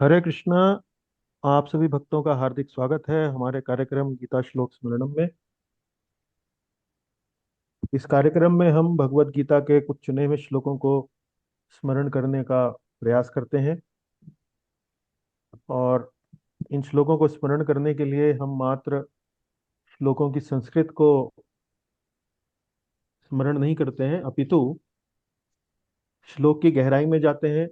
हरे कृष्णा। आप सभी भक्तों का हार्दिक स्वागत है हमारे कार्यक्रम गीता श्लोक स्मरणम में। इस कार्यक्रम में हम भगवत गीता के कुछ चुने हुए श्लोकों को स्मरण करने का प्रयास करते हैं। और इन श्लोकों को स्मरण करने के लिए हम मात्र श्लोकों की संस्कृत को स्मरण नहीं करते हैं, अपितु श्लोक की गहराई में जाते हैं,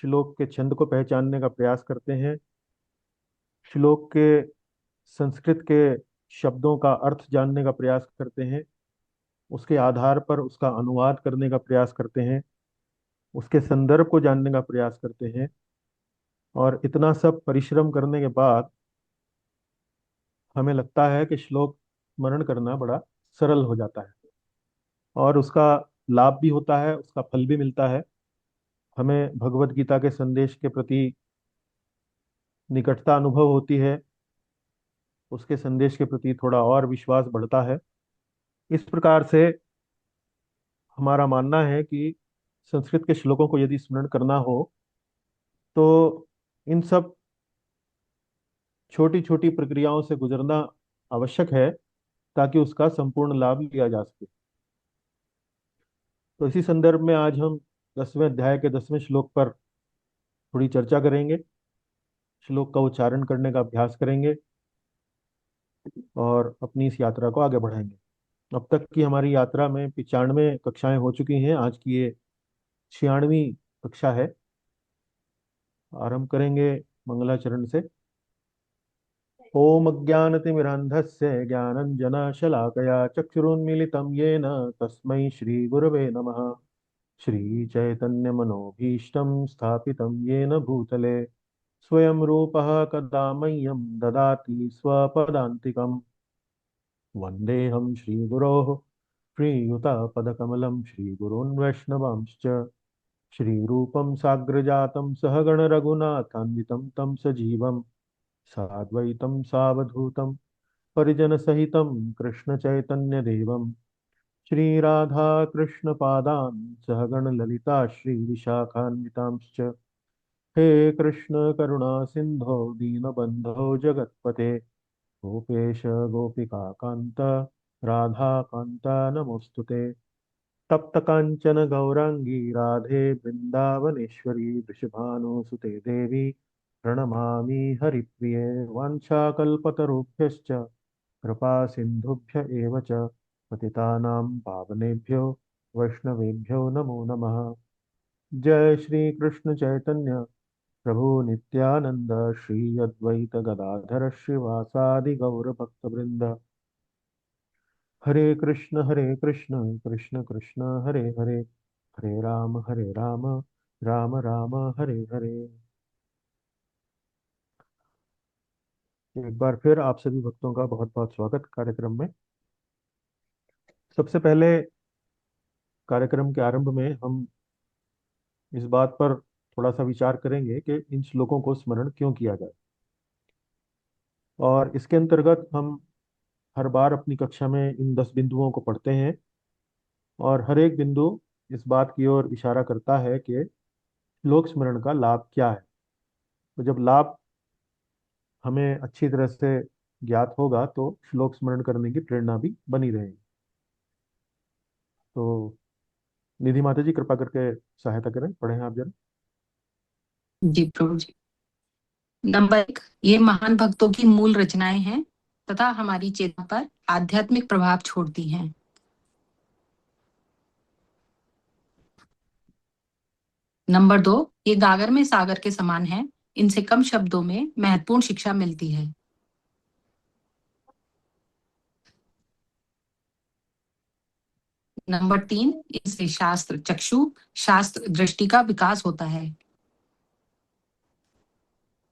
श्लोक के छंद को पहचानने का प्रयास करते हैं, श्लोक के संस्कृत के शब्दों का अर्थ जानने का प्रयास करते हैं, उसके आधार पर उसका अनुवाद करने का प्रयास करते हैं, उसके संदर्भ को जानने का प्रयास करते हैं। और इतना सब परिश्रम करने के बाद हमें लगता है कि श्लोक स्मरण करना बड़ा सरल हो जाता है और उसका लाभ भी होता है, उसका फल भी मिलता है। हमें भगवत गीता के संदेश के प्रति निकटता अनुभव होती है, उसके संदेश के प्रति थोड़ा और विश्वास बढ़ता है। इस प्रकार से हमारा मानना है कि संस्कृत के श्लोकों को यदि स्मरण करना हो तो इन सब छोटी छोटी प्रक्रियाओं से गुजरना आवश्यक है ताकि उसका संपूर्ण लाभ लिया जा सके। तो इसी संदर्भ में आज हम 10वें अध्याय के 10वें श्लोक पर थोड़ी चर्चा करेंगे, श्लोक का उच्चारण करने का अभ्यास करेंगे और अपनी इस यात्रा को आगे बढ़ाएंगे। अब तक की हमारी यात्रा में 95 कक्षाएं हो चुकी हैं, आज की ये 96वीं कक्षा है। आरंभ करेंगे मंगलाचरण से। ओम अज्ञानतिमिरान्धस्य ज्ञानञ्जनशलाकया चक्षुरुन्मीलितं येन तस्मै श्रीगुरवे नमः। श्रीचैतन्यमनोभीष्टं स्थापितं येन भूतले स्वयं रूपः कदा मह्यं ददाति स्वपदान्तिकम्। वन्देऽहं श्रीगुरोः श्रीयुतपदकमलं श्रीगुरून् वैष्णवांश्च श्रीरूपं साग्रजातं सहगणरघुनाथान्वितं तं सजीवं साद्वैतं सावधूतं परिजनसहितं कृष्णचैतन्यदेवं श्रीराधाकृष्णपादान् सहगणललिता श्रीविशाखान्वितांश्च। हे कृष्ण करुणा सिंधो दीनबंधो जगत्पते गोपेश गोपिका कांत राधा कांत नमोस्तुते। तप्त कांचन गौरांगी राधे वृंदावनेश्वरी वृषभानुसुते देवी प्रणमामि हरिप्रिये। वाञ्छाकल्पतरुभ्यश्च कृपा सिन्धुभ्य एव च पतितानां पावनेभ्यो वैष्णवेभ्यो नमो नमः। जय श्री कृष्ण चैतन्य प्रभु नित्यानंद श्री अद्वैत गदाधर श्रीवासादि गौर भक्तवृंद। हरे कृष्ण कृष्ण कृष्ण हरे हरे, हरे राम राम राम हरे हरे। एक बार फिर आप सभी भक्तों का बहुत बहुत स्वागत कार्यक्रम में। सबसे पहले कार्यक्रम के आरंभ में हम इस बात पर थोड़ा सा विचार करेंगे कि इन श्लोकों को स्मरण क्यों किया जाए। और इसके अंतर्गत हम हर बार अपनी कक्षा में इन 10 बिंदुओं को पढ़ते हैं और हर एक बिंदु इस बात की ओर इशारा करता है कि श्लोक स्मरण का लाभ क्या है। तो जब लाभ हमें अच्छी तरह से ज्ञात होगा तो श्लोक स्मरण करने की प्रेरणा भी बनी रहेगी। तो निधि माता जी कृपा करके सहायता करें, पढ़ें आप जरा। जी प्रभु जी। नंबर 1, ये महान भक्तों की मूल रचनाएं हैं तथा हमारी चेतना पर आध्यात्मिक प्रभाव छोड़ती हैं। नंबर 2, ये गागर में सागर के समान है, इनसे कम शब्दों में महत्वपूर्ण शिक्षा मिलती है। नंबर 3, इनसे शास्त्र चक्षु शास्त्र दृष्टि का विकास होता है।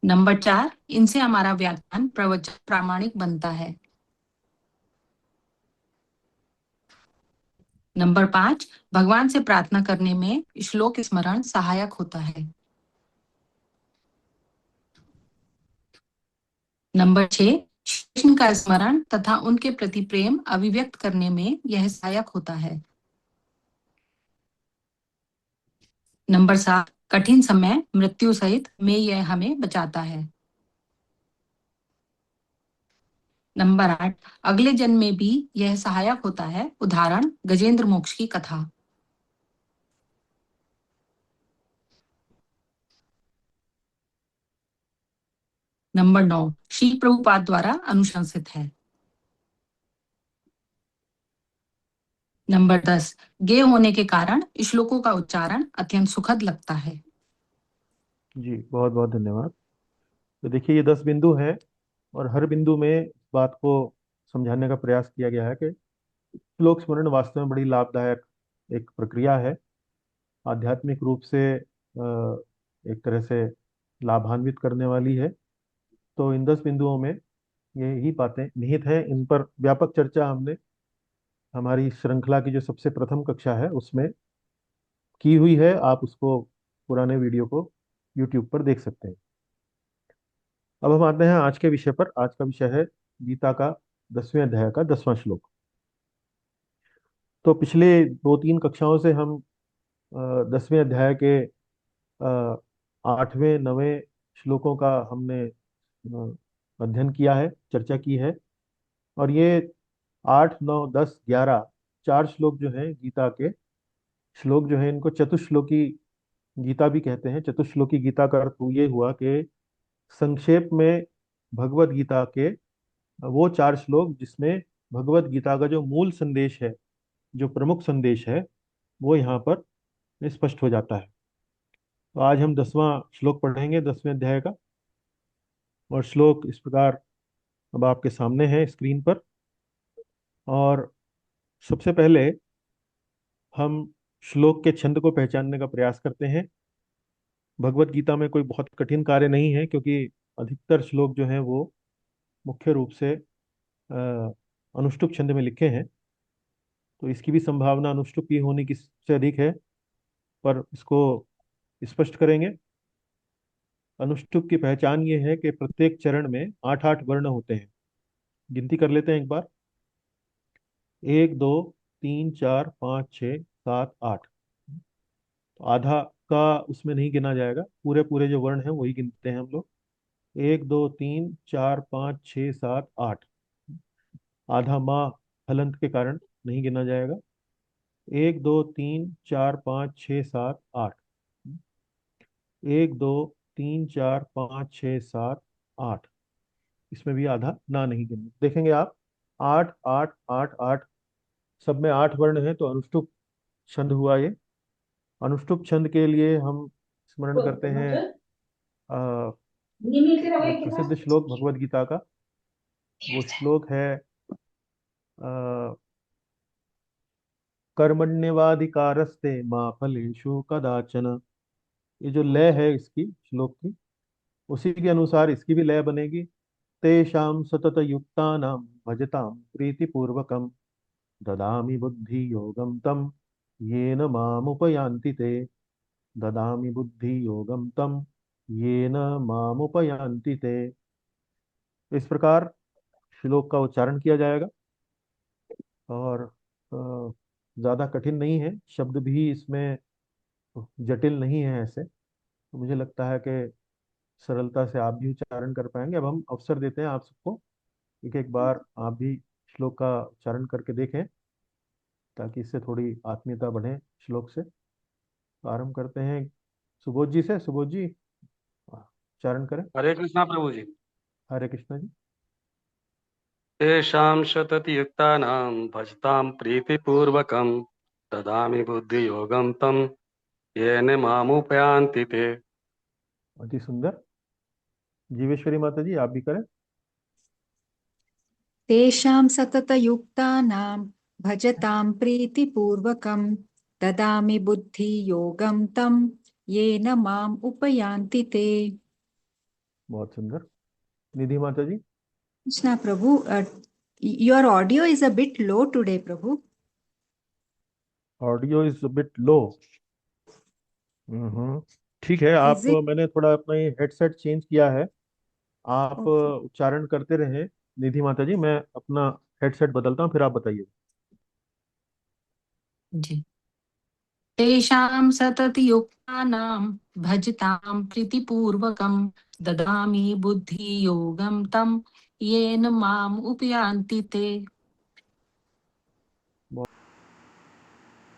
नंबर 4, इनसे हमारा व्याख्यान प्रवचन प्रामाणिक बनता है। नंबर 5, भगवान से प्रार्थना करने में श्लोक स्मरण सहायक होता है। नंबर 6, कृष्ण का स्मरण तथा उनके प्रति प्रेम अभिव्यक्त करने में यह सहायक होता है। नंबर 7, कठिन समय मृत्यु सहित में यह हमें बचाता है। नंबर 8, अगले जन्म में भी यह सहायक होता है। उदाहरण गजेंद्र मोक्ष की कथा। नंबर 9, श्री प्रभुपाद द्वारा अनुशंसित है। नंबर 10, गे होने के कारण श्लोकों का उच्चारण अत्यंत सुखद लगता है। जी बहुत बहुत धन्यवाद। तो देखिए, ये 10 बिंदु हैं और हर बिंदु में इस बात को समझाने का प्रयास किया गया है कि श्लोक स्मरण वास्तव में बड़ी लाभदायक एक प्रक्रिया है। आध्यात्मिक रूप से एक तरह से लाभान्वित करने वाली है। तो इन 10 बिंदुओं में यही बातें निहित हैं। इन पर व्यापक चर्चा हमने हमारी श्रृंखला की जो सबसे प्रथम कक्षा है उसमें की हुई है। आप उसको, पुराने वीडियो को यूट्यूब पर देख सकते हैं। अब हम आते हैं आज के विषय पर। आज का विषय है गीता का 10वें अध्याय का 10वां श्लोक। तो पिछले 2-3 कक्षाओं से हम 10वें अध्याय के 8वें 9वें श्लोकों का हमने अध्ययन किया है, चर्चा की है। और ये 8, 9, 10, 11 चार श्लोक जो हैं गीता के श्लोक जो हैं, इनको चतुश्लोकी गीता भी कहते हैं। चतुश्लोकी गीता का अर्थ ये हुआ कि संक्षेप में भगवत गीता के वो चार श्लोक जिसमें भगवत गीता का जो मूल संदेश है, जो प्रमुख संदेश है, वो यहाँ पर स्पष्ट हो जाता है। तो आज हम 10वां श्लोक पढ़ेंगे 10वें अध्याय का। और श्लोक इस प्रकार अब आपके सामने है स्क्रीन पर। और सबसे पहले हम श्लोक के छंद को पहचानने का प्रयास करते हैं। भगवत गीता में कोई बहुत कठिन कार्य नहीं है, क्योंकि अधिकतर श्लोक जो हैं वो मुख्य रूप से अनुष्टुप छंद में लिखे हैं। तो इसकी भी संभावना अनुष्टुप की होने की से अधिक है, पर इसको स्पष्ट करेंगे। अनुष्टुप की पहचान ये है कि प्रत्येक चरण में 8 8 वर्ण होते हैं। गिनती कर लेते हैं एक बार। 1 2 3 4 5 6 7 8। तो आधा का उसमें नहीं गिना जाएगा, पूरे पूरे जो वर्ण हैं वही गिनते हैं हम लोग। 1 2 3 4 5 6 7 8। आधा माँ हलंत के कारण नहीं गिना जाएगा। 1 2 3 4 5 6 7 8। 1 2 3 4 5 6 7 8। इसमें भी आधा ना नहीं गिनना, देखेंगे आप। 8 8 8 8। सब में 8 वर्ण है, तो अनुष्टुप छंद हुआ ये। अनुष्टुप छंद के लिए हम स्मरण करते हैं एक प्रसिद्ध श्लोक भगवत गीता का। वो श्लोक है कर्मण्यवाधिकारस्ते माँ फलेषु कदाचन। ये जो लय है इसकी श्लोक की, उसी के अनुसार इसकी भी लय बनेगी। तेषां सतत युक्तानां भजतां प्रीतिपूर्वकं ददामि बुद्धि योगम तम येन मामुपयान्ति ते। ददामि बुद्धि योगम तम येन मामुपयान्ति ते। इस प्रकार श्लोक का उच्चारण किया जाएगा। और ज़्यादा कठिन नहीं है, शब्द भी इसमें जटिल नहीं है ऐसे। तो मुझे लगता है कि सरलता से आप भी उच्चारण कर पाएंगे। अब हम अवसर देते हैं आप सबको, एक एक बार आप भी श्लोक का उच्चारण करके देखें, ताकि इससे थोड़ी आत्मीयता बढ़े श्लोक से। तो आरंभ करते हैं सुबोध जी से। सुबोध जी उच्चारण करें। हरे कृष्णा प्रभु जी। हरे कृष्णा जी। तेषां शततियुक्तानां भजतां प्रीतिपूर्वकं ददामि बुद्धियोगं तं येन मामुपयान्ति ते। अति सुंदर। जीवेश्वरी माता जी आप भी करें। तेषां सततयुक्तानां भजतां प्रीतिपूर्वकं ददामि बुद्धियोगं तं येन माम् उपयान्ति ते। बहुत सुंदर। निधि माता ji. Krishna Prabhu, your audio is a bit low today, Prabhu. Audio is bit low. Hmm, ठीक है। आप, Is it मैंने थोड़ा अपना ये हेडसेट चेंज किया है। आप okay? उच्चारण करते रहें निधि माता जी, मैं अपना हेडसेट बदलता हूँ, फिर आप बताइए। जी। तेषां सततयुक्तानां भजतां प्रीतिपूर्वकं ददामि बुद्धियोगं तं येन माम् उपयान्ति ते।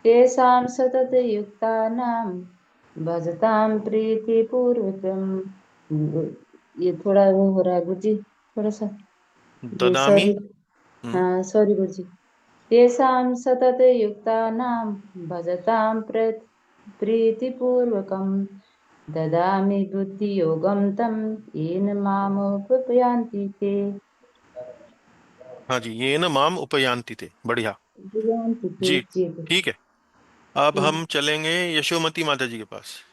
तेषां सततयुक्तानां भजतां प्रीतिपूर्वकं। ये थोड़ा वो हो रहा है गुरुजी, थोड़ा सा जी ददामी। सॉरी। हाँ सॉरी गुरुजी। तेषां सततयुक्तानां भजतां प्रीतिपूर्वकं ददामि बुद्धियोगं तं येन मामुपयान्ति ते। हाँ जी, ये न माम उपयांति थे, बढ़िया। उपयान्ति ते जी जी ठीक है। अब हम चलेंगे यशोमती माता जी के पास।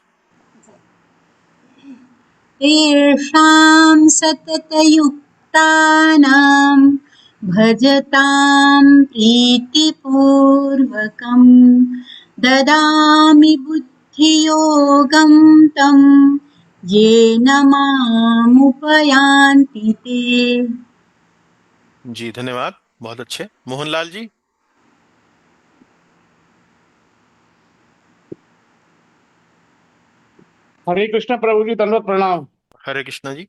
तेषां सततयुक्तानां भजतां प्रीतिपूर्वकं ददामि बुद्धियोगं तं येन मामुपयान्ति ते। जी धन्यवाद, बहुत अच्छे। मोहनलाल जी। हरे कृष्ण प्रभु जी, दंडवत प्रणाम। हरे कृष्णा जी।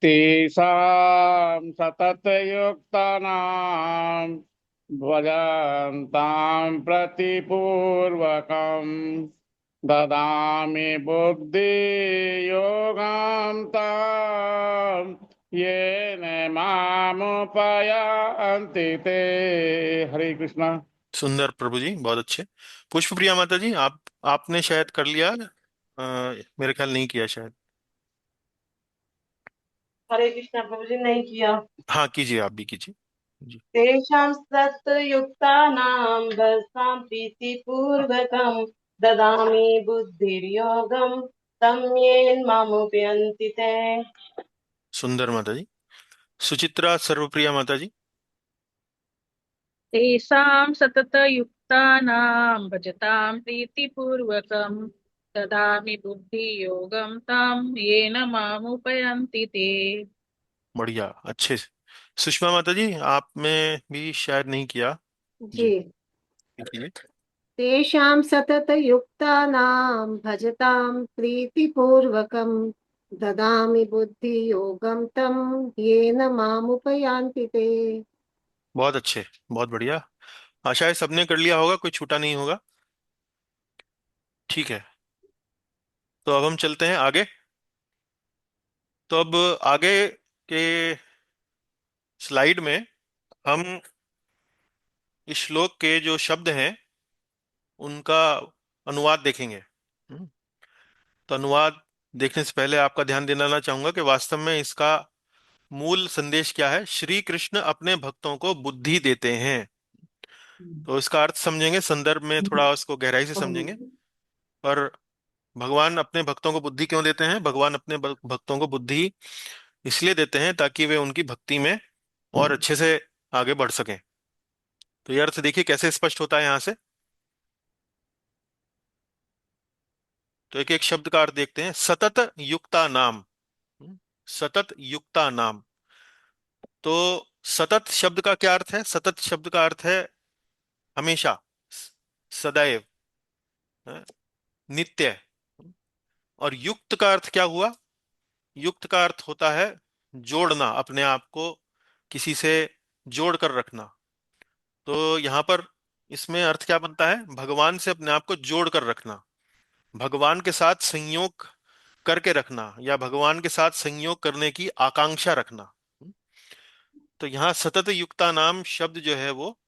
तेषां सततयुक्तानां भजन्तां प्रतिपूर्वकं ददामि बुद्धियोगं तं येन मामुपयान्ति ते। हरे कृष्णा। सुंदर प्रभु जी, बहुत अच्छे। पुष्प प्रिया माता जी, आपने शायद कर लिया, मेरे ख्याल नहीं किया शायद। हरे कृष्णा प्रभु जी, नहीं किया। हाँ कीजिए, आप भी कीजिए जी। तेषां सत्युक्तानां भस्तां प्रीतिपूर्वकं ददामि बुद्धिर्योगं तं येन मामुपयन्ति ते। सुंदर माता जी। सुचित्रा सर्वप्रिया माता जी। तेषां सततयुक्तानां भजतां प्रीतिपूर्वकं ददामि बुद्धियोगं तं येन मामुपयन्ति ते। बढ़िया, अच्छे से। सुषमा माता जी, आप में भी शायद नहीं किया जी, जी। कीजिए। तेषां सततयुक्तानां भजतां प्रीतिपूर्वकं ददामि बुद्धियोगं तं येन मामुपयान्ति ते। बहुत अच्छे, बहुत बढ़िया। आशा है सबने कर लिया होगा, कोई छूटा नहीं होगा। ठीक है, तो अब हम चलते हैं आगे। तो अब आगे के स्लाइड में हम इस श्लोक के जो शब्द हैं उनका अनुवाद देखेंगे। तो अनुवाद देखने से पहले आपका ध्यान दिलाना चाहूंगा कि वास्तव में इसका मूल संदेश क्या है। श्री कृष्ण अपने भक्तों को बुद्धि देते हैं। तो इसका अर्थ समझेंगे, संदर्भ में थोड़ा उसको गहराई से समझेंगे। पर भगवान अपने भक्तों को बुद्धि क्यों देते हैं? भगवान अपने भक्तों को बुद्धि इसलिए देते हैं ताकि वे उनकी भक्ति में और अच्छे से आगे बढ़ सकें। तो ये अर्थ देखिए कैसे स्पष्ट होता है यहां से। तो एक एक शब्द का अर्थ देखते हैं। सतत युक्ता नाम। सतत युक्ता नाम। तो सतत शब्द का क्या अर्थ है? सतत शब्द का अर्थ है हमेशा, सदैव, नित्य। और युक्त का अर्थ क्या हुआ? युक्त का अर्थ होता है जोड़ना, अपने आप को किसी से जोड़ कर रखना। तो यहाँ पर इसमें अर्थ क्या बनता है? भगवान से अपने आप को जोड़ कर रखना, भगवान के साथ संयोग करके रखना, या भगवान के साथ संयोग करने की आकांक्षा रखना। तो यहाँ सतत युक्ता नाम शब्द जो है वो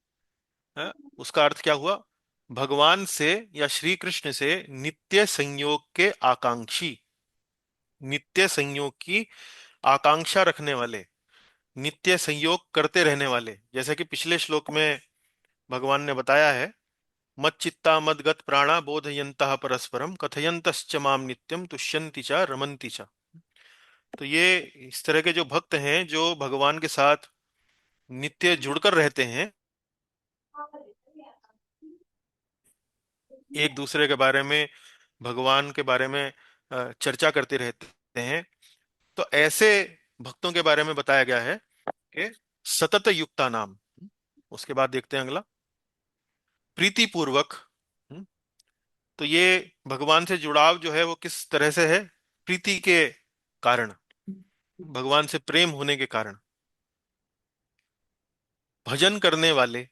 उसका अर्थ क्या हुआ? भगवान से या श्री कृष्ण से नित्य संयोग के आकांक्षी, नित्य संयोग की आकांक्षा रखने वाले, नित्य संयोग करते रहने वाले। जैसे कि पिछले श्लोक में भगवान ने बताया है, मच्चित्ता मदगत प्राणा बोधयन्तः परस्परम कथयन्तश्च माम नित्यम तुष्यन्ति च रमन्ति च। तो ये इस तरह के जो भक्त हैं जो भगवान के साथ नित्य जुड़कर रहते हैं, एक दूसरे के बारे में, भगवान के बारे में चर्चा करते रहते हैं। तो ऐसे भक्तों के बारे में बताया गया है कि सतत युक्ता नाम। उसके बाद देखते हैं अगला, प्रीति पूर्वक। तो ये भगवान से जुड़ाव जो है वो किस तरह से है? प्रीति के कारण, भगवान से प्रेम होने के कारण। भजन करने वाले,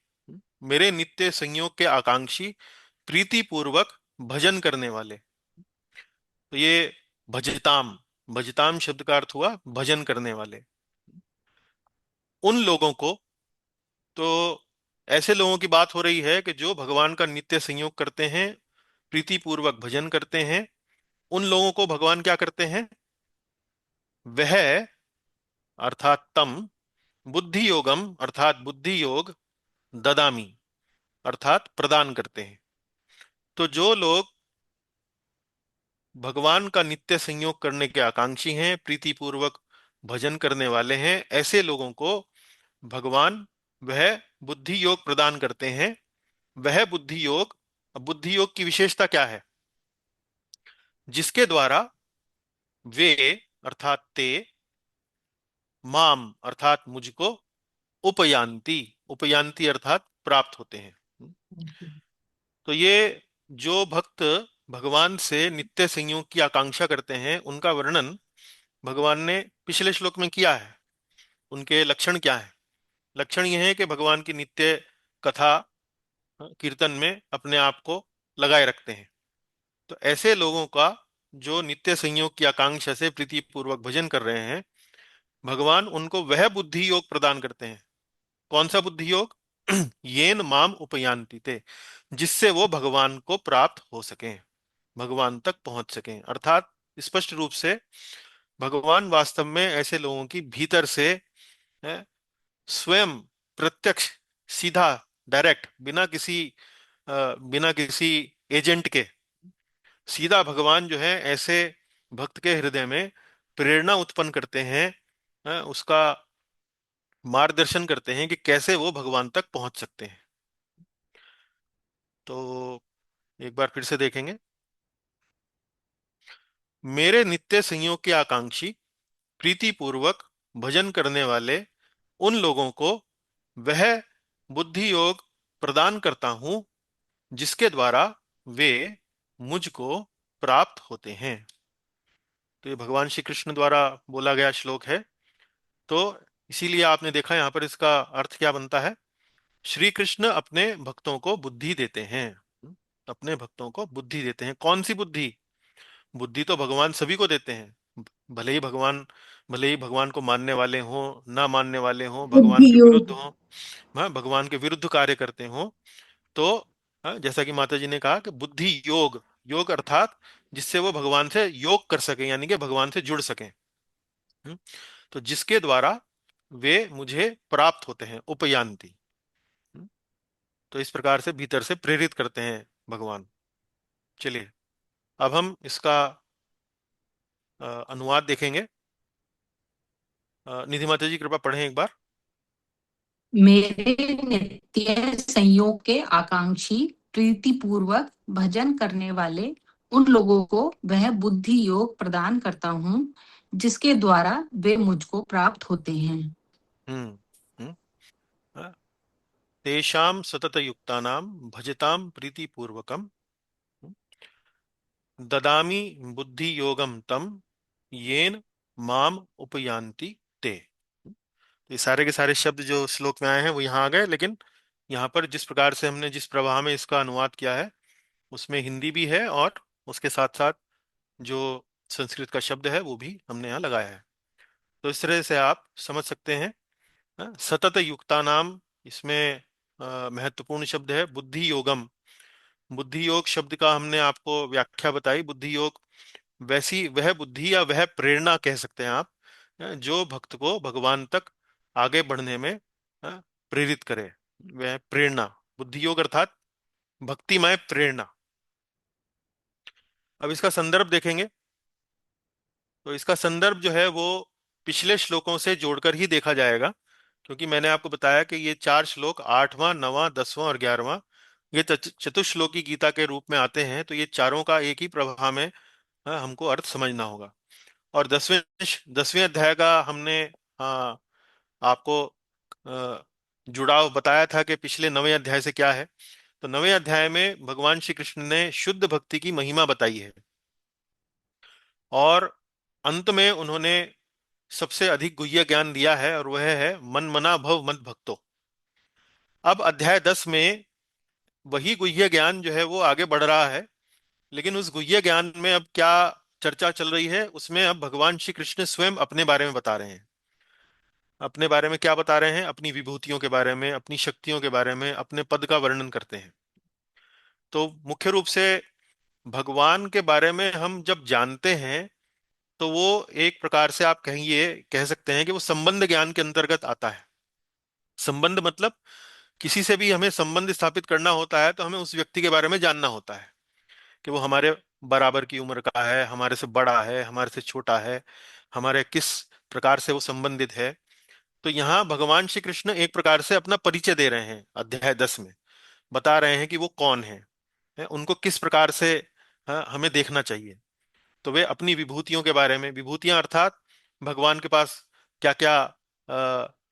मेरे नित्य संयोग के आकांक्षी, प्रीति पूर्वक भजन करने वाले। तो ये भजताम, भजताम शब्द का अर्थ हुआ भजन करने वाले। उन लोगों को, तो ऐसे लोगों की बात हो रही है कि जो भगवान का नित्य संयोग करते हैं, प्रीति पूर्वक भजन करते हैं। उन लोगों को भगवान क्या करते हैं? वह अर्थात तम, बुद्धि योगम अर्थात बुद्धि योग, ददामी अर्थात प्रदान करते हैं। तो जो लोग भगवान का नित्य संयोग करने के आकांक्षी हैं, प्रीति पूर्वक भजन करने वाले हैं, ऐसे लोगों को भगवान वह बुद्धि योग प्रदान करते हैं। वह बुद्धि योग, अब बुद्धि योग की विशेषता क्या है? जिसके द्वारा वे अर्थात ते, माम अर्थात मुझको, उपयान्ति, उपयान्ति अर्थात प्राप्त होते हैं। तो ये जो भक्त भगवान से नित्य संयोग की आकांक्षा करते हैं, उनका वर्णन भगवान ने पिछले श्लोक में किया है। उनके लक्षण क्या है? लक्षण यह है कि भगवान की नित्य कथा कीर्तन में अपने आप को लगाए रखते हैं। तो ऐसे लोगों का जो नित्य संयोग की आकांक्षा से प्रीति पूर्वक भजन कर रहे हैं, भगवान उनको वह बुद्धि योग प्रदान करते हैं। कौन सा बुद्धि योग? येन माम उपयान्ति ते, जिससे वो भगवान को प्राप्त हो सकें, भगवान तक पहुंच सकें। अर्थात स्पष्ट रूप से भगवान वास्तव में ऐसे लोगों की भीतर से स्वयं प्रत्यक्ष, सीधा, डायरेक्ट, बिना किसी एजेंट के, सीधा भगवान जो है ऐसे भक्त के हृदय में प्रेरणा उत्पन्न करते हैं, उसका मार्गदर्शन करते हैं कि कैसे वो भगवान तक पहुंच सकते हैं। तो एक बार फिर से देखेंगे। मेरे नित्य संयोग के आकांक्षी, प्रीति पूर्वक भजन करने वाले उन लोगों को वह बुद्धि योग प्रदान करता हूं, जिसके द्वारा वे मुझको प्राप्त होते हैं। तो ये भगवान श्री कृष्ण द्वारा बोला गया श्लोक है। तो इसीलिए आपने देखा यहां पर इसका अर्थ क्या बनता है? श्री कृष्ण अपने भक्तों को बुद्धि देते हैं। अपने भक्तों को बुद्धि देते हैं। कौन सी बुद्धि? बुद्धि तो भगवान सभी को देते हैं। भले ही भगवान को मानने वाले हों, ना मानने वाले हों, भगवान बुद्धि के विरुद्ध योग। हों, हाँ, भगवान के विरुद्ध कार्य करते हों, तो हाँ, जैसा कि माता जी ने कहा कि बुद्धि योग, योग अर्थात जिससे वो भगवान से योग कर सके, यानी कि भगवान से जुड़ सके। तो जिसके द्वारा वे मुझे प्राप्त होते हैं, उपयान्ति। तो इस प्रकार से भीतर से प्रेरित करते हैं भगवान। चलिए अब हम इसका अनुवाद देखेंगे। निधि माता जी कृपया पढ़ें एक बार। मेरे नित्य संयोग के आकांक्षी, प्रीति पूर्वक भजन करने वाले उन लोगों को वह बुद्धि योग प्रदान करता हूँ, जिसके द्वारा वे मुझको प्राप्त होते हैं। हम्म हम्म अ, तेषां सततयुक्तानां भजतां प्रीतिपूर्वकं ददामि बुद्धि योगम तम येन माम उपयान्ति ते। ये सारे के सारे शब्द जो श्लोक में आए हैं वो यहाँ आ गए, लेकिन यहाँ पर जिस प्रकार से हमने जिस प्रवाह में इसका अनुवाद किया है उसमें हिंदी भी है और उसके साथ साथ जो संस्कृत का शब्द है वो भी हमने यहाँ लगाया है। तो इस तरह से आप समझ सकते हैं। सतत युक्ता नाम, इसमें महत्वपूर्ण शब्द है बुद्धि योगम। बुद्धि योग शब्द का हमने आपको व्याख्या बताई। बुद्धि योग वैसी वह बुद्धि या वह प्रेरणा कह सकते हैं आप, जो भक्त को भगवान तक आगे बढ़ने में प्रेरित करे। वह प्रेरणा, बुद्धि योग अर्थात भक्तिमय प्रेरणा। अब इसका संदर्भ देखेंगे। तो इसका संदर्भ जो है वो पिछले श्लोकों से जोड़कर ही देखा जाएगा, क्योंकि मैंने आपको बताया कि ये 4 श्लोक 8वां, 9वां, 10वां और 11वां ये चतुश्लोकी गीता के रूप में आते हैं। तो ये चारों का एक ही प्रवाह में हमको अर्थ समझना होगा। और 10वें अध्याय का हमने आपको जुड़ाव बताया था कि पिछले 9वें अध्याय से क्या है। तो 9वें अध्याय में भगवान श्री कृष्ण ने शुद्ध भक्ति की महिमा बताई है, और अंत में उन्होंने सबसे अधिक गुह्य ज्ञान दिया है, और वह है मन मना भव मद भक्तो। अब अध्याय 10 में वही गुह्य ज्ञान जो है वो आगे बढ़ रहा है, लेकिन उस गुह्य ज्ञान में अब क्या चर्चा चल रही है, उसमें अब भगवान श्री कृष्ण स्वयं अपने बारे में बता रहे हैं। अपने बारे में क्या बता रहे हैं? अपनी विभूतियों के बारे में, अपनी शक्तियों के बारे में, अपने पद का वर्णन करते हैं। तो मुख्य रूप से भगवान के बारे में हम जब जानते हैं, तो वो एक प्रकार से आप कह सकते हैं कि वो संबंध ज्ञान के अंतर्गत आता है। संबंध मतलब किसी से भी हमें संबंध स्थापित करना होता है तो हमें उस व्यक्ति के बारे में जानना होता है कि वो हमारे बराबर की उम्र का है, हमारे से बड़ा है, हमारे से छोटा है, हमारे किस प्रकार से वो संबंधित है। तो यहाँ भगवान श्री कृष्ण एक प्रकार से अपना परिचय दे रहे हैं, अध्याय 10 में बता रहे हैं कि वो कौन है, उनको किस प्रकार से हमें देखना चाहिए। तो वे अपनी विभूतियों के बारे में, विभूतियां अर्थात भगवान के पास क्या क्या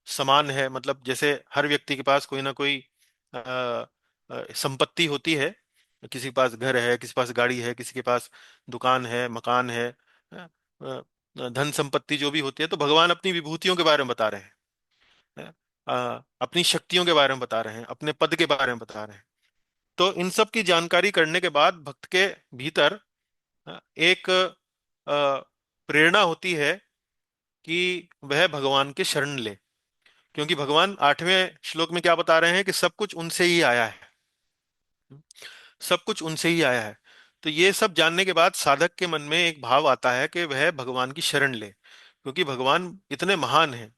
समान है, मतलब जैसे हर व्यक्ति के पास कोई ना कोई अ, संपत्ति होती है। किसी के पास घर है, किसी के पास गाड़ी है, किसी के पास दुकान है, मकान है, धन संपत्ति जो भी होती है। तो भगवान अपनी विभूतियों के बारे में बता रहे हैं, अपनी शक्तियों के बारे में बता रहे हैं, अपने पद के बारे में बता रहे हैं। तो इन सब की जानकारी करने के बाद भक्त के भीतर एक प्रेरणा होती है कि वह भगवान के शरण ले, क्योंकि भगवान 8वें श्लोक में क्या बता रहे हैं कि सब कुछ उनसे ही आया है, सब कुछ उनसे ही आया है। तो ये सब जानने के बाद साधक के मन में एक भाव आता है कि वह भगवान की शरण ले, क्योंकि भगवान इतने महान हैं।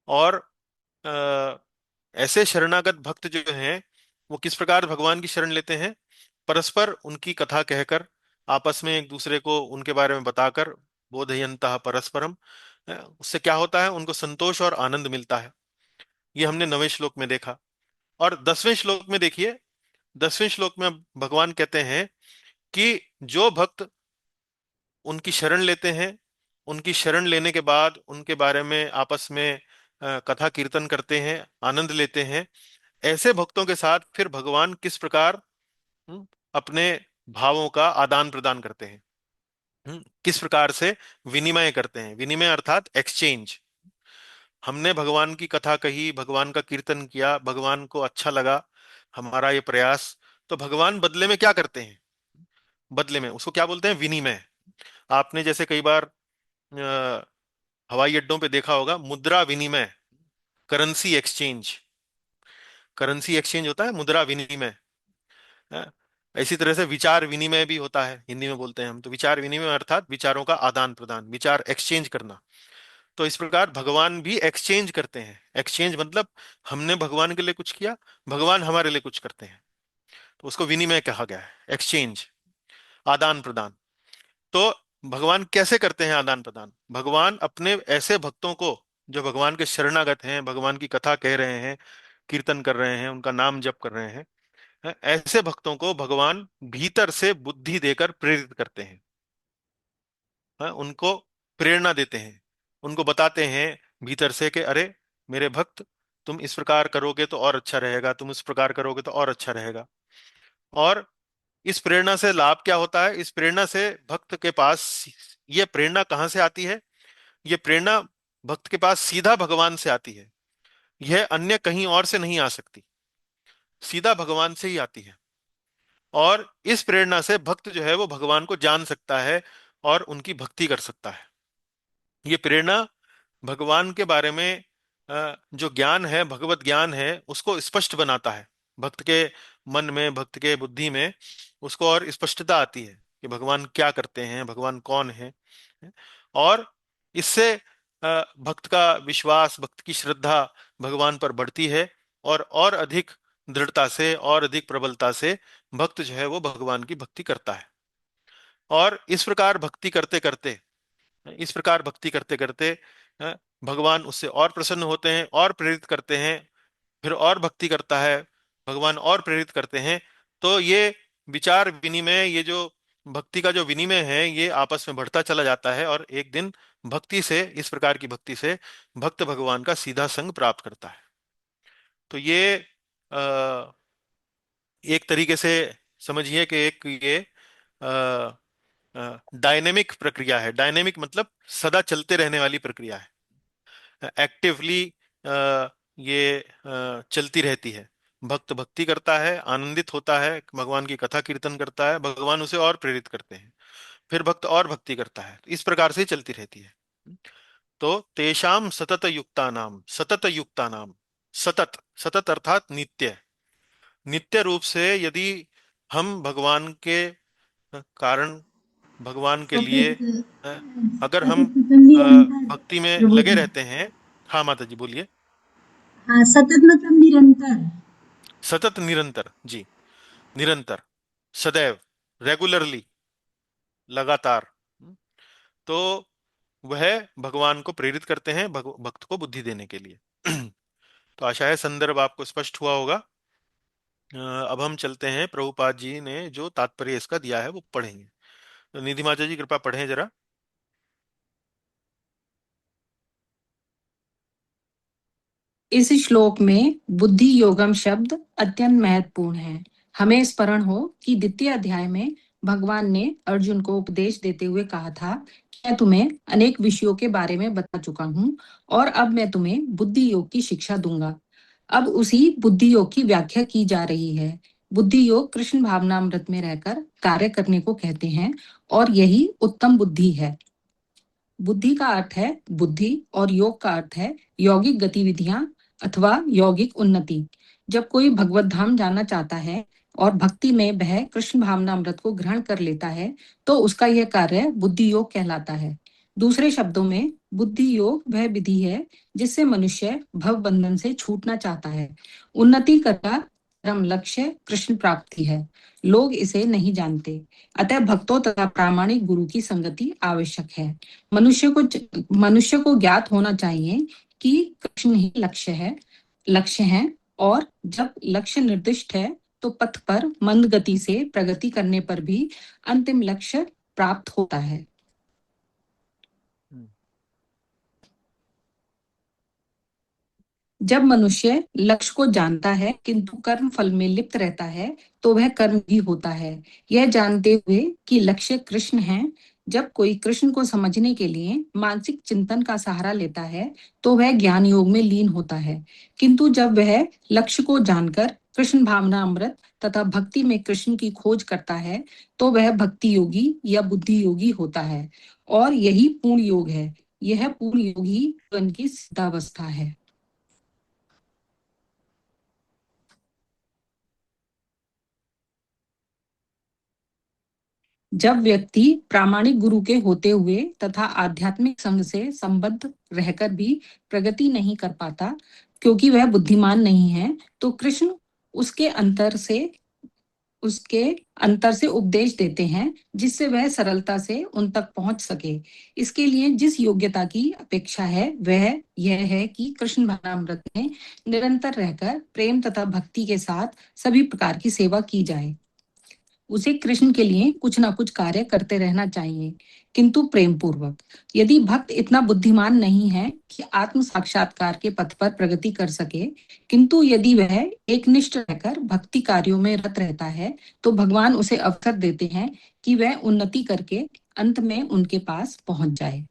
और अ, ऐसे शरणागत भक्त जो हैं वो किस प्रकार भगवान की शरण लेते हैं? परस्पर उनकी कथा कहकर, आपस में एक दूसरे को उनके बारे में बताकर, बोधयन्तः परस्परम, उससे क्या होता है? उनको संतोष और आनंद मिलता है। ये हमने 9वें श्लोक में देखा। और 10वें श्लोक में देखिए, 10वें श्लोक में भगवान कहते हैं कि जो भक्त उनकी शरण लेते हैं, उनकी शरण लेने के बाद उनके बारे में आपस में कथा कीर्तन करते हैं, आनंद लेते हैं, ऐसे भक्तों के साथ फिर भगवान किस प्रकार अपने भावों का आदान प्रदान करते हैं, किस प्रकार से विनिमय करते हैं। विनिमय अर्थात एक्सचेंज। हमने भगवान की कथा कही, भगवान का कीर्तन किया, भगवान को अच्छा लगा हमारा ये प्रयास, तो भगवान बदले में क्या करते हैं? बदले में उसको क्या बोलते हैं? विनिमय। आपने जैसे कई बार अ, हवाई अड्डों पे देखा होगा, मुद्रा विनिमय, करेंसी एक्सचेंज। करेंसी एक्सचेंज होता है मुद्रा विनिमय। है? इसी तरह से विचार विनिमय भी होता है, हिंदी में बोलते हैं हम। तो विचार विनिमय अर्थात विचारों का आदान प्रदान, विचार एक्सचेंज करना। तो इस प्रकार भगवान भी एक्सचेंज करते हैं। एक्सचेंज मतलब हमने भगवान के लिए कुछ किया, भगवान हमारे लिए कुछ करते हैं, तो उसको विनिमय कहा गया है, एक्सचेंज, आदान प्रदान। तो भगवान कैसे करते हैं आदान प्रदान? भगवान अपने ऐसे भक्तों को जो भगवान के शरणागत हैं, भगवान की कथा कह रहे हैं, कीर्तन कर रहे हैं, उनका नाम जप कर रहे हैं, ऐसे भक्तों को भगवान भीतर से बुद्धि देकर प्रेरित करते हैं। उनको प्रेरणा देते हैं, उनको बताते हैं भीतर से कि अरे मेरे भक्त, तुम इस प्रकार करोगे तो और अच्छा रहेगा, तुम इस प्रकार करोगे तो और अच्छा रहेगा। और इस प्रेरणा से लाभ क्या होता है? इस प्रेरणा से भक्त के पास, ये प्रेरणा कहाँ से आती है? ये प्रेरणा भक्त के पास सीधा भगवान से आती है। यह अन्य कहीं और से नहीं आ सकती, सीधा भगवान से ही आती है। और इस प्रेरणा से भक्त जो है वो भगवान को जान सकता है और उनकी भक्ति कर सकता है। ये प्रेरणा भगवान के बारे में जो ज्ञान है, भगवत ज्ञान है, उसको स्पष्ट बनाता है। भक्त के मन में, भक्त के बुद्धि में उसको और स्पष्टता आती है कि भगवान क्या करते हैं, भगवान कौन है। और इससे भक्त का विश्वास, भक्त की श्रद्धा भगवान पर बढ़ती है, और अधिक दृढ़ता से और अधिक प्रबलता से भक्त जो है वो भगवान की भक्ति करता है। और इस प्रकार भक्ति करते करते, इस प्रकार भक्ति करते करते भगवान उससे और प्रसन्न होते हैं और प्रेरित करते हैं, फिर और भक्ति करता है, भगवान और प्रेरित करते हैं। तो ये विचार विनिमय, ये जो भक्ति का जो विनिमय है, ये आपस में बढ़ता चला जाता है, और एक दिन भक्ति से, इस प्रकार की भक्ति से भक्त भगवान का सीधा संग प्राप्त करता है। तो ये एक तरीके से समझिए कि एक ये डायनेमिक प्रक्रिया है। डायनेमिक मतलब सदा चलते रहने वाली प्रक्रिया है। एक्टिवली ये चलती रहती है। भक्त भक्ति करता है, आनंदित होता है, भगवान की कथा कीर्तन करता है, भगवान उसे और प्रेरित करते हैं, फिर भक्त और भक्ति करता है, इस प्रकार से चलती रहती है। तो तेषाम सतत युक्ता नाम, सतत युक्ता नाम, सतत, सतत अर्थात नित्य, नित्य रूप से यदि हम भगवान के कारण, भगवान के लिए सतत अ, अगर हम सतत मतलब निरंतर। भक्ति में प्रभु लगे जी। रहते हैं। हाँ माता जी बोलिए। हाँ, सतत मतलब निरंतर। सतत निरंतर, जी, निरंतर, सदैव, रेगुलरली, लगातार, तो वह भगवान को प्रेरित करते हैं भक्त को बुद्धि देने के लिए। तो आशा है संदर्भ आपको स्पष्ट हुआ होगा। अब हम चलते हैं, प्रभुपाद जी ने जो तात्पर्य इसका दिया है वो पढ़ेंगे। तो निधि माता जी कृपा पढ़ें जरा। इस श्लोक में बुद्धि योगम शब्द अत्यंत महत्वपूर्ण है। हमें स्मरण हो कि द्वितीय अध्याय में भगवान ने अर्जुन को उपदेश देते हुए कहा था कि मैं तुम्हें अनेक विषयों के बारे में बता चुका हूँ और अब मैं तुम्हें बुद्धि योग की शिक्षा दूंगा। अब उसी बुद्धि योग की व्याख्या की जा रही है। बुद्धि योग कृष्ण भावनामृत में रहकर कार्य करने को कहते हैं और यही उत्तम बुद्धि है। बुद्धि का अर्थ है बुद्धि और योग का अर्थ है यौगिक गतिविधियां अथवा यौगिक उन्नति। जब कोई भगवत धाम जाना चाहता है और भक्ति में वह कृष्ण भावनामृत को ग्रहण कर लेता है तो उसका यह कार्य बुद्धि योग कहलाता है। दूसरे शब्दों में बुद्धि योग वह विधि है जिससे मनुष्य भव बंधन से छूटना चाहता है। उन्नति का परम लक्ष्य कृष्ण प्राप्ति है। लोग इसे नहीं जानते, अतः भक्तों तथा प्रामाणिक गुरु की संगति आवश्यक है। मनुष्य को ज्ञात होना चाहिए कि कृष्ण ही लक्ष्य है और जब लक्ष्य निर्दिष्ट है तो पथ पर मंद गति से प्रगति करने पर भी अंतिम लक्ष्य प्राप्त होता है। जब मनुष्य लक्ष्य को जानता है किंतु कर्म फल में लिप्त रहता है तो वह कर्म भी होता है। यह जानते हुए कि लक्ष्य कृष्ण है, जब कोई कृष्ण को समझने के लिए मानसिक चिंतन का सहारा लेता है तो वह ज्ञान योग में लीन होता है। किंतु जब वह लक्ष्य को जानकर कृष्ण भावना अमृत तथा भक्ति में कृष्ण की खोज करता है तो वह भक्ति योगी या बुद्धि योगी होता है और यही पूर्ण योग है। यह पूर्ण योग ही जीवन की सिद्धावस्था है। जब व्यक्ति प्रामाणिक गुरु के होते हुए तथा आध्यात्मिक संघ से संबद्ध रहकर भी प्रगति नहीं कर पाता क्योंकि वह बुद्धिमान नहीं है तो कृष्ण उसके उसके अंतर से उपदेश देते हैं जिससे वह सरलता से उन तक पहुंच सके। इसके लिए जिस योग्यता की अपेक्षा है वह यह है कि कृष्ण भावनामृत में निरंतर रहकर प्रेम तथा भक्ति के साथ सभी प्रकार की सेवा की जाए। उसे कृष्ण के लिए कुछ ना कुछ कार्य करते रहना चाहिए किंतु प्रेम पूर्वक। यदि भक्त इतना बुद्धिमान नहीं है कि आत्म साक्षात्कार के पथ पर प्रगति कर सके, किंतु यदि वह एकनिष्ठ रहकर भक्ति कार्यों में रत रहता है तो भगवान उसे अवसर देते हैं कि वह उन्नति करके अंत में उनके पास पहुंच जाए।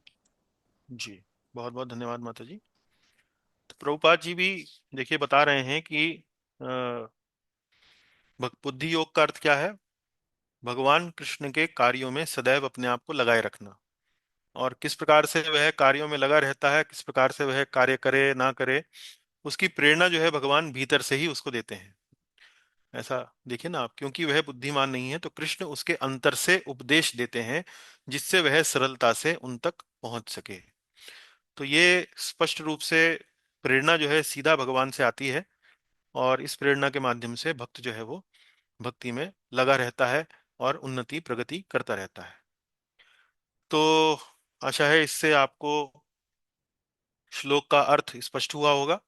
जी, बहुत बहुत धन्यवाद माता जी। तो प्रभुपाद जी भी देखिए बता रहे हैं कि बुद्धि योग का अर्थ क्या है? भगवान कृष्ण के कार्यों में सदैव अपने आप को लगाए रखना। और किस प्रकार से वह कार्यों में लगा रहता है, किस प्रकार से वह कार्य करे ना करे, उसकी प्रेरणा जो है भगवान भीतर से ही उसको देते हैं। ऐसा देखिए ना आप, क्योंकि वह बुद्धिमान नहीं है तो कृष्ण उसके अंतर से उपदेश देते हैं जिससे वह सरलता से उन तक पहुंच सके। तो ये स्पष्ट रूप से प्रेरणा जो है सीधा भगवान से आती है और इस प्रेरणा के माध्यम से भक्त जो है वो भक्ति में लगा रहता है और उन्नति प्रगति करता रहता है। तो आशा है इससे आपको श्लोक का अर्थ स्पष्ट हुआ होगा,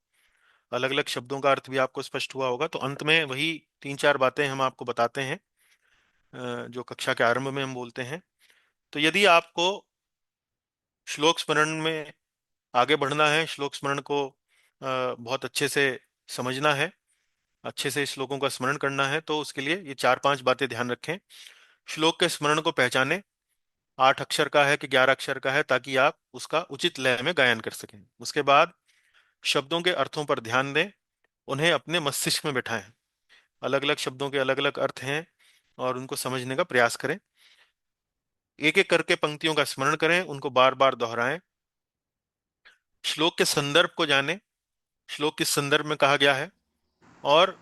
अलग अलग शब्दों का अर्थ भी आपको स्पष्ट हुआ होगा। तो अंत में वही तीन चार बातें हम आपको बताते हैं जो कक्षा के आरंभ में हम बोलते हैं। तो यदि आपको श्लोक स्मरण में आगे बढ़ना है, श्लोक स्मरण को बहुत अच्छे से समझना है, अच्छे से श्लोकों का स्मरण करना है तो उसके लिए ये 4-5 बातें ध्यान रखें। श्लोक के स्मरण को पहचाने, 8 अक्षर का है कि 11 अक्षर का है, ताकि आप उसका उचित लय में गायन कर सकें। उसके बाद शब्दों के अर्थों पर ध्यान दें, उन्हें अपने मस्तिष्क में बैठाएं। अलग अलग शब्दों के अलग अलग अर्थ हैं और उनको समझने का प्रयास करें। एक एक करके पंक्तियों का स्मरण करें, उनको बार बार दोहराएं। श्लोक के संदर्भ को जानें, श्लोक किस संदर्भ में कहा गया है, और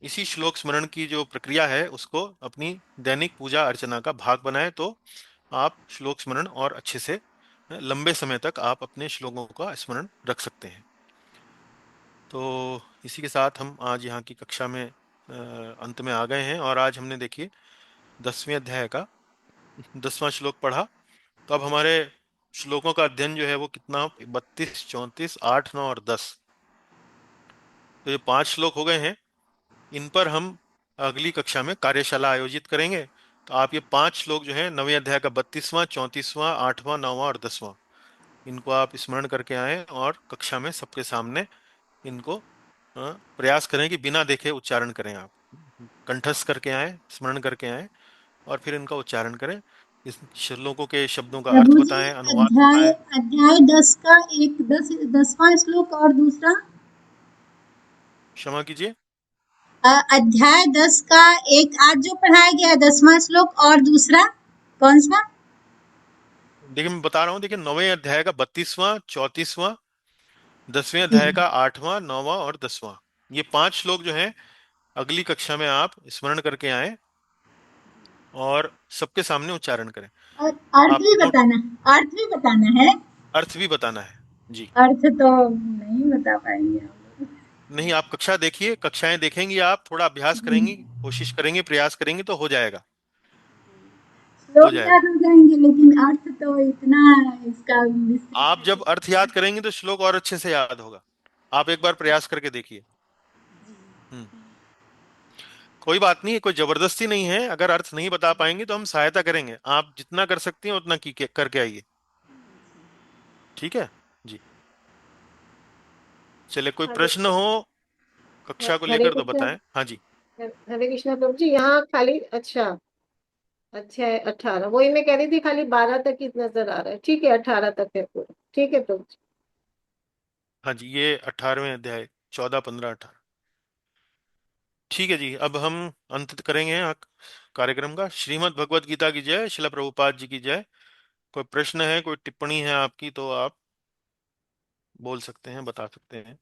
इसी श्लोक स्मरण की जो प्रक्रिया है उसको अपनी दैनिक पूजा अर्चना का भाग बनाएं, तो आप श्लोक स्मरण और अच्छे से लंबे समय तक आप अपने श्लोकों का स्मरण रख सकते हैं। तो इसी के साथ हम आज यहाँ की कक्षा में अंत में आ गए हैं, और आज हमने देखिए 10वें अध्याय का 10वां श्लोक पढ़ा। तो अब हमारे श्लोकों का अध्ययन जो है वो कितना, 32, 34, 8, 9 और 10, तो ये 5 श्लोक हो गए हैं। इन पर हम अगली कक्षा में कार्यशाला आयोजित करेंगे। तो आप ये 5 श्लोक जो है 9वें अध्याय का 32वां, 34वां, 8वां, 9वां और 10वां, इनको आप स्मरण करके आए और कक्षा में सबके सामने इनको प्रयास करें कि बिना देखे उच्चारण करें। आप कंठस्थ करके आए, स्मरण करके आए और फिर इनका उच्चारण करें। इस श्लोकों के शब्दों का अर्थ प्रभु जी, बताएं, अनुवाद अध्याय बताएं। अध्याय 10 का एक 10वां श्लोक और दूसरा। क्षमा कीजिए, अध्याय 10 का एक आज जो पढ़ाया गया 10वां श्लोक और दूसरा कौन सा? देखिए मैं बता रहा हूँ, देखिए 9वें अध्याय का 32वां, 34वां, 10वें जी अध्याय का 8वां, 9वां और 10वां, ये 5 श्लोक जो हैं अगली कक्षा में आप स्मरण करके आए और सबके सामने उच्चारण करें। और अर्थ आप भी नोट, बताना, अर्थ भी बताना है। अर्थ भी बताना है जी। अर्थ तो नहीं बता पाएंगे हम। नहीं, आप कक्षा देखिए, कक्षाएं देखेंगी, आप थोड़ा अभ्यास करेंगी, कोशिश करेंगे, प्रयास करेंगे तो हो जाएगा, हो श्लोक जाएगा। याद हो जाएंगे लेकिन अर्थ तो इतना इसका विस्तृत आप है जब अर्थ याद करेंगे तो श्लोक और अच्छे से याद होगा। आप एक बार प्रयास करके देखिए। हम्म कोई बात नहीं, कोई जबरदस्ती नहीं है। अगर अर्थ नहीं बता पाएंगे तो हम सहायता करेंगे, आप जितना कर सकती हैं उतना करके आइए, ठीक है जी। चलिए, कोई हरे प्रश्न हो कक्षा को हरे लेकर तो कृष्ण। बताएं। हाँ जी। हरे कृष्ण प्रभु जी, यहाँ खाली अच्छा अच्छा है 18, वही मैं कह रही थी, खाली 12 तक ही नजर आ रहा है। ठीक है, 18 तक है पूरा, ठीक है प्रभु जी। हाँ जी, ये 18वें अध्याय 14, 15, 18, ठीक है जी। अब हम अंत करेंगे कार्यक्रम का। श्रीमद् भगवत गीता की जय, शिला प्रभुपाद जी की जय। कोई प्रश्न है, कोई टिप्पणी है आपकी तो आप बोल सकते हैं, बता सकते हैं।